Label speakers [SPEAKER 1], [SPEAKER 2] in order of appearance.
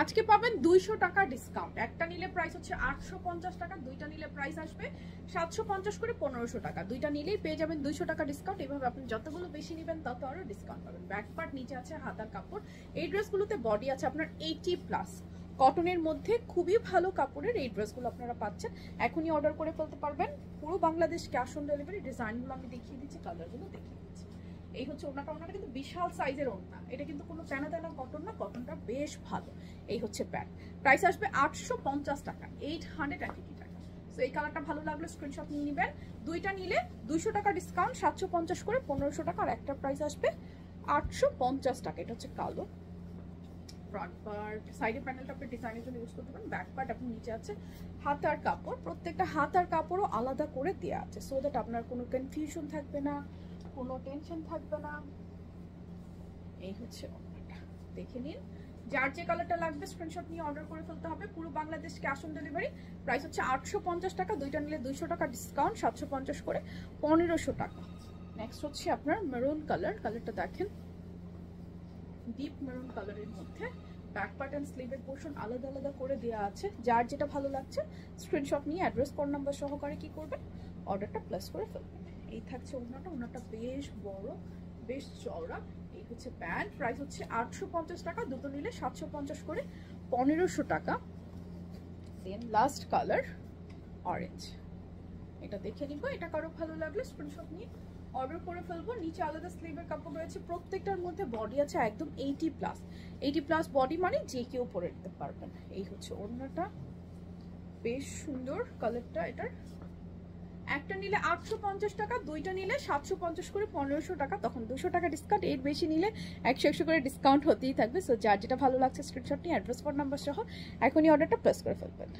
[SPEAKER 1] আজকে পাবেন 200 টাকা ডিসকাউন্ট। একটা নিলে প্রাইস হচ্ছে 850 টাকা, দুইটা নিলে প্রাইস আসবে 750 করে 1500 টাকা। দুইটা নিলেই পেয়ে যাবেন 200 টাকা ডিসকাউন্ট। এইভাবে আপনি যতগুলো বেশি নেবেন তত আরো ডিসকাউন্ট পাবেন। ব্যাক পার্ট, নিচে আছে হাতার কাপড়। এই ড্রেসগুলোতে বডি আছে আপনার 80+। কটনের মধ্যে খুবই ভালো কাপড়ের এই ড্রেসগুলো আপনারা পাচ্ছেন। এখনই অর্ডার করে ফেলতে পারবেন। পুরো বাংলাদেশ ক্যাশ অন ডেলিভারি। ডিজাইনগুলো আমি দেখিয়ে দিচ্ছি, কালারগুলো দেখিয়ে দিচ্ছি। এই হচ্ছে ওড়নাটা। ওড়নাটা কিন্তু বিশাল সাইজের ওড়না, এটা কিন্তু কোনো তেনা তেনা কটন না, কটনটা বেশ ভালো। এই হচ্ছে প্যান্ট, প্রাইস আসবে 850 টাকা, 880 টাকা। সো এই কালারটা ভালো লাগলে স্ক্রিনশট নিয়ে নেবেন। দুইটা নিলে 200 টাকা ডিসকাউন্ট, 750 করে 1500 টাকা। আর একটা প্রাইস আসবে 850 টাকা। এটা হচ্ছে কালো। ফ্রন্ট পার্ট, সাইডের প্যানেলটা আপনি ডিজাইনের জন্য ইউজ করতে পারেন। ব্যাক পার্ট আপনি নিচে আছে হাতার কাপড়। প্রত্যেকটা হাতার কাপড়ও আলাদা করে দেওয়া আছে, সো দ্যাট আপনার কোনো কনফিউশন থাকবে না, কোনো টেনশন থাকবে না। এই হচ্ছে ওড়নাটা, দেখে নিন। যার যে কালারটা লাগবে স্ক্রিনশট নিয়ে অর্ডার করে ফেলতে হবে। পুরো Bangladesh cash on delivery. Price হচ্ছে 850 টাকা, দুইটা নিলে 200 টাকা ডিসকাউন্ট, 750 করে 1500 টাকা। নেক্সট হচ্ছে আপনার মেরুন কালার। কালারটা দেখেন, ডিপ মেরুন কালারের মধ্যে ব্যাক পার্ট এন্ড স্লিভের পোর্শন আলাদা আলাদা করে দেওয়া আছে। যার যেটা ভালো লাগছে স্ক্রিনশট নিয়ে অ্যাড্রেস কোড নাম্বার সহকারে কি করবেন, অর্ডারটা প্লেস করে ফেলবেন। এই থাকছে ওড়নাটা। ওড়নাটা বেশ বড়, বেশ চওড়া। এই হচ্ছে প্যান্ট, প্রাইস হচ্ছে 850 টাকা, দুটো নিলে 750 করে 1500 টাকা। দেন লাস্ট কালার অরেঞ্জ, এটা দেখে নিব। এটা কারো ভালো লাগলে স্ক্রিনশট নিয়ে অর্ডার করে ফেলবো। নিচে আলাদা স্লিভের কাপড় রয়েছে, প্রত্যেকটার মধ্যে বডি আছে একদম 80+। 80+ বডি মানে যে কেউ পরে নিতে পারবেন। এই হচ্ছে ওড়নাটা, বেশ সুন্দর কালারটা এটার। একটা নিলে 850 টাকা, দুইটা নিলে 750 করে 1500 টাকা, তখন 200 টাকা ডিসকাউন্ট। এর বেশি নিলে 100 করে ডিসকাউন্ট হতেই থাকবে। সো যার যেটা ভালো লাগছে স্ক্রিনশট নিয়ে অ্যাড্রেস কোড নাম্বার সহ এখনই অর্ডারটা প্লেস করে ফেলবেন।